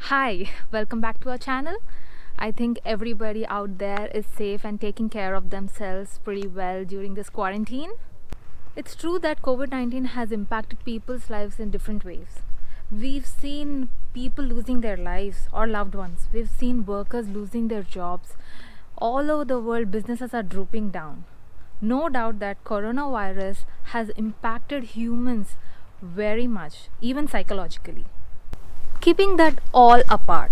Hi, welcome back to our channel. I think everybody out there is safe and taking care of themselves pretty well during this quarantine. It's true that COVID 19 has impacted people's lives in different ways. We've seen people losing their lives or loved ones, we've seen workers losing their jobs. All over the world, businesses are drooping down. No doubt that coronavirus has impacted humans very much, even psychologically. Keeping that all apart,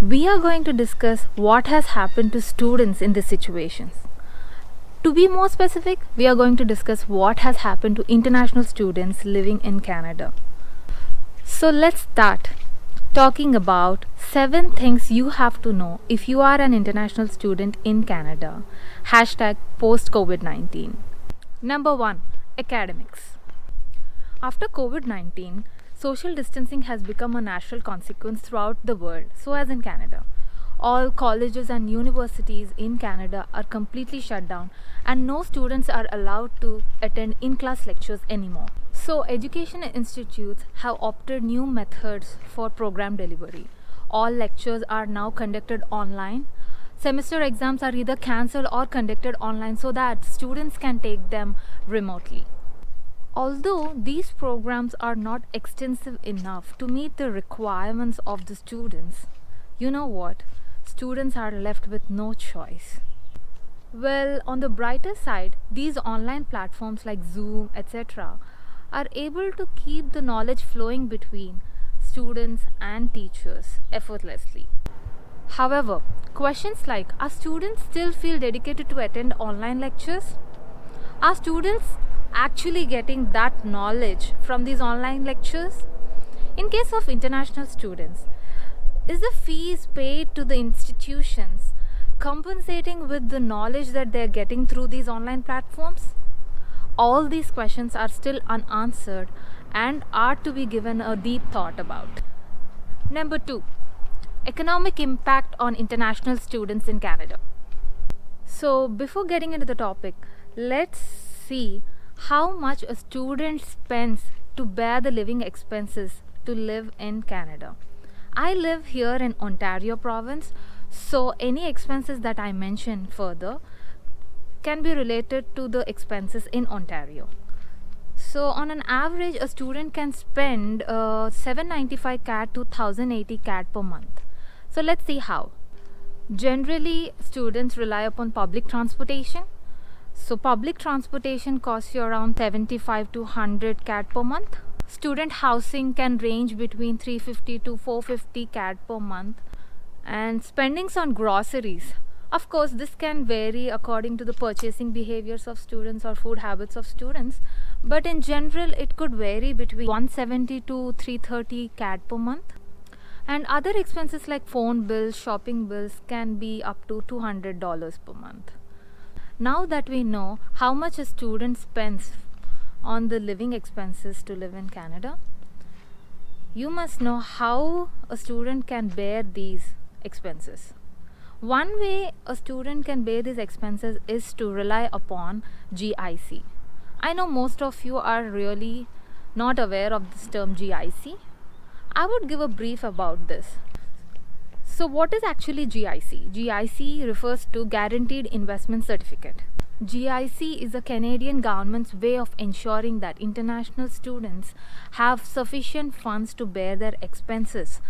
we are going to discuss what has happened to students in these situations. To be more specific, we are going to discuss what has happened to international students living in Canada. So let's start talking about 7 things you have to know if you are an international student in Canada. Hashtag post COVID 19. Number 1, academics. After COVID 19, social distancing has become a natural consequence throughout the world, so as in Canada. All colleges and universities in Canada are completely shut down, and no students are allowed to attend in class lectures anymore. So, education institutes have opted new methods for program delivery. All lectures are now conducted online. Semester exams are either cancelled or conducted online so that students can take them remotely. Although these programs are not extensive enough to meet the requirements of the students, you know what? Students are left with no choice. Well, on the brighter side, these online platforms like Zoom, etc., are able to keep the knowledge flowing between students and teachers effortlessly. However, questions like, are students still feel dedicated to attend online lectures? Are students actually getting that knowledge from these online lectures? In case of international students, is the fees paid to the institutions compensating with the knowledge that they're getting through these online platforms? All these questions are still unanswered and are to be given a deep thought about. Number 2, economic impact on international students in Canada. So, before getting into the topic, let's see how much a student spends to bear the living expenses to live in Canada. I live here in Ontario province, so any expenses that I mention further can be related to the expenses in Ontario. So on an average, a student can spend 795 CAD to 1080 CAD per month. So let's see how. Generally, students rely upon public transportation. So public transportation costs you around 75 to 100 CAD per month. Student housing can range between 350 to 450 CAD per month. And spendings on groceries. Of course, this can vary according to the purchasing behaviors of students or food habits of students. But in general, it could vary between 170 to 330 CAD per month. And other expenses like phone bills, shopping bills can be up to $200 per month. Now that we know how much a student spends on the living expenses to live in Canada, you must know how a student can bear these expenses. One way a student can bear these expenses is to rely upon GIC. I know most of you are really not aware of this term GIC. I would give a brief about this. So what is actually GIC? GIC refers to Guaranteed Investment Certificate. GIC is the Canadian government's way of ensuring that international students have sufficient funds to bear their expenses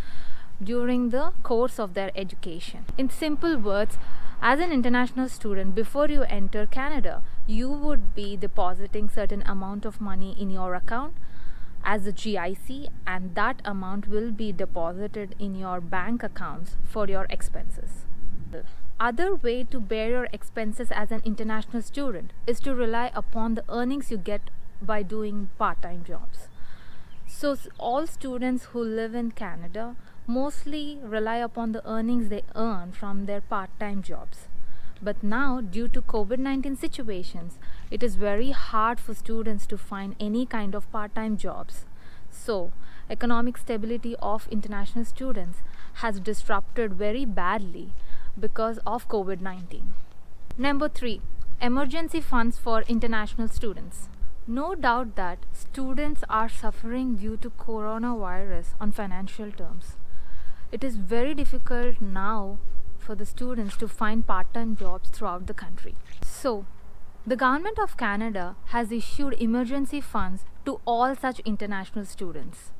during the course of their education. In simple words, as an international student, before you enter Canada, you would be depositing certain amount of money in your account as a GIC, and that amount will be deposited in your bank accounts for your expenses. The other way to bear your expenses as an international student is to rely upon the earnings you get by doing part-time jobs. So all students who live in Canada mostly rely upon the earnings they earn from their part-time jobs. But now, due to COVID-19 situations, it is very hard for students to find any kind of part-time jobs. So, economic stability of international students has disrupted very badly because of COVID-19. Number 3, emergency funds for international students. No doubt that students are suffering due to coronavirus on financial terms. It is very difficult now for the students to find part-time jobs throughout the country. So, the Government of Canada has issued emergency funds to all such international students.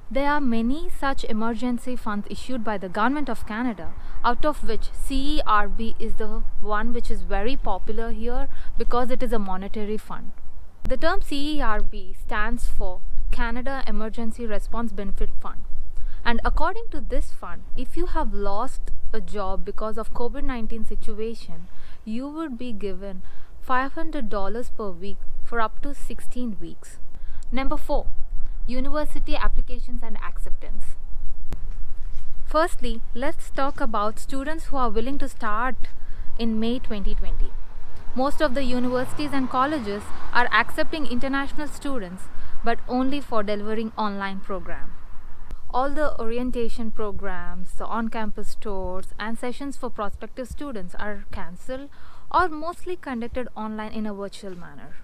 There are many such emergency funds issued by the Government of Canada, out of which CERB is the one which is very popular here because it is a monetary fund. The term CERB stands for Canada Emergency Response Benefit Fund. And according to this fund, if you have lost a job because of COVID-19 situation, you would be given $500 per week for up to 16 weeks. Number 4. University applications and acceptance. Firstly, let's talk about students who are willing to start in May 2020. Most of the universities and colleges are accepting international students, but only for delivering online program. All the orientation programs, the on-campus tours, and sessions for prospective students are cancelled or mostly conducted online in a virtual manner.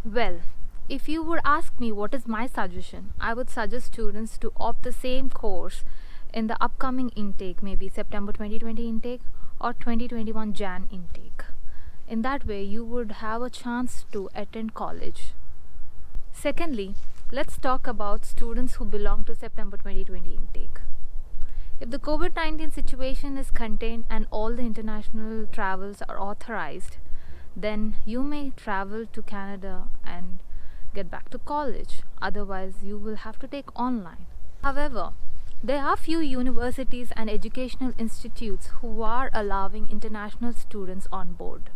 Well, if you would ask me what is my suggestion, I would suggest students to opt the same course in the upcoming intake, maybe September 2020 intake or 2021 Jan intake. In that way, you would have a chance to attend college. Secondly, let's talk about students who belong to September 2020 intake. If the COVID-19 situation is contained and all the international travels are authorized, then you may travel to Canada and get back to college. Otherwise, you will have to take online. However, there are few universities and educational institutes who are allowing international students on board,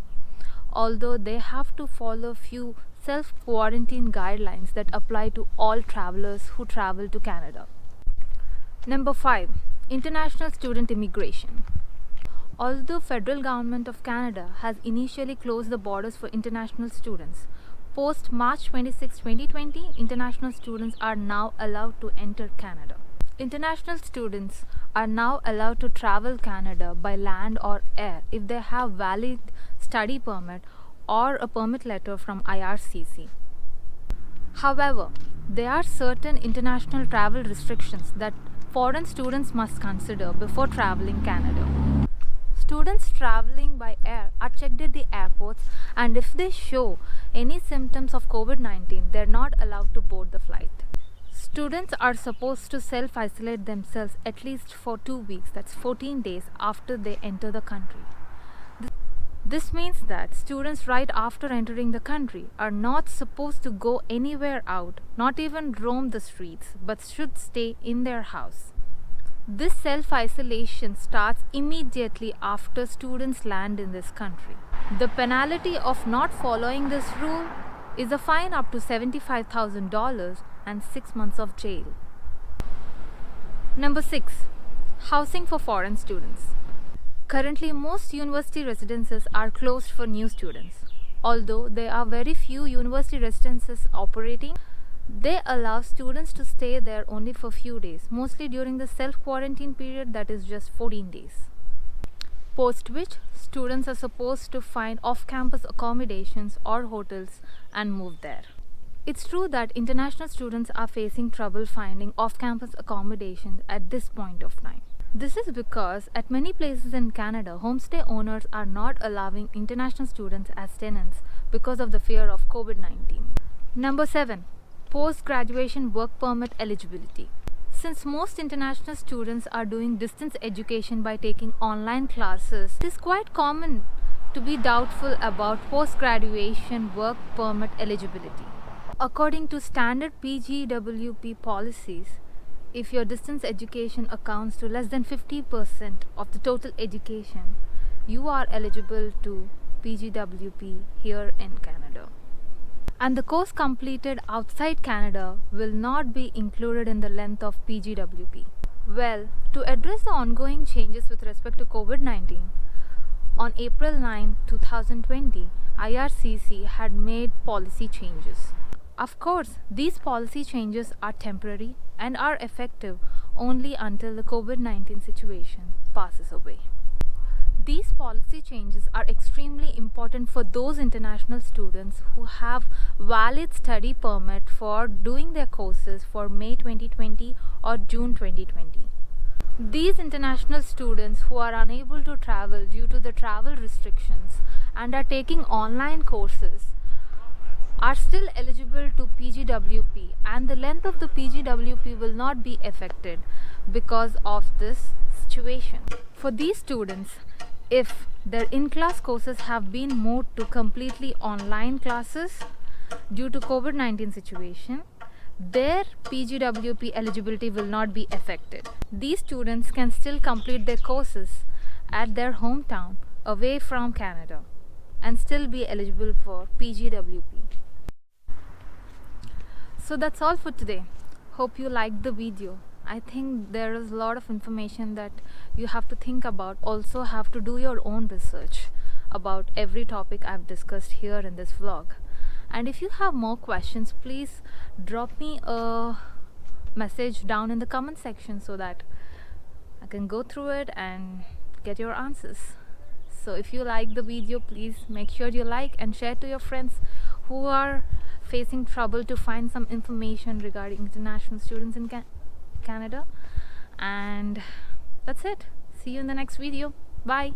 although they have to follow few self-quarantine guidelines that apply to all travelers who travel to Canada. Number 5. International student immigration. Although federal government of Canada has initially closed the borders for international students, post March 26, 2020, international students are now allowed to enter Canada. International students are now allowed to travel Canada by land or air if they have valid study permit or a permit letter from IRCC. However, there are certain international travel restrictions that foreign students must consider before traveling Canada. Students traveling by air are checked at the airports, and if they show any symptoms of COVID-19, they are not allowed to board the flight. Students are supposed to self-isolate themselves at least for 2 weeks, that's 14 days after they enter the country. This means that students right after entering the country are not supposed to go anywhere out, not even roam the streets, but should stay in their house. This self-isolation starts immediately after students land in this country. The penalty of not following this rule is a fine up to $75,000 and 6 months of jail. Number 6. Housing for foreign students. Currently, most university residences are closed for new students. Although there are very few university residences operating, they allow students to stay there only for few days, mostly during the self-quarantine period, that is just 14 days. Post which, students are supposed to find off-campus accommodations or hotels and move there. It's true that international students are facing trouble finding off-campus accommodations at this point of time. This is because at many places in Canada, homestay owners are not allowing international students as tenants because of the fear of COVID-19. Number 7. Post-graduation work permit eligibility. Since most international students are doing distance education by taking online classes, it is quite common to be doubtful about post-graduation work permit eligibility. According to standard PGWP policies, if your distance education accounts to less than 50% of the total education, you are eligible to PGWP here in Canada. And the course completed outside Canada will not be included in the length of PGWP. Well, to address the ongoing changes with respect to COVID-19, on April 9, 2020, IRCC had made policy changes. Of course, these policy changes are temporary and are effective only until the COVID-19 situation passes away. These policy changes are extremely important for those international students who have valid study permit for doing their courses for May 2020 or June 2020. These international students who are unable to travel due to the travel restrictions and are taking online courses are still eligible to PGWP, and the length of the PGWP will not be affected because of this situation. For these students, if their in-class courses have been moved to completely online classes due to COVID-19 situation, their PGWP eligibility will not be affected. These students can still complete their courses at their hometown away from Canada and still be eligible for PGWP. So that's all for today. Hope you liked the video. I think there is a lot of information that you have to think about. Also have to do your own research about every topic I've discussed here in this vlog. And if you have more questions, please drop me a message down in the comment section so that I can go through it and get your answers. So if you like the video, please make sure you like and share to your friends who are facing trouble to find some information regarding international students in Canada. And that's it. See you in the next video. Bye.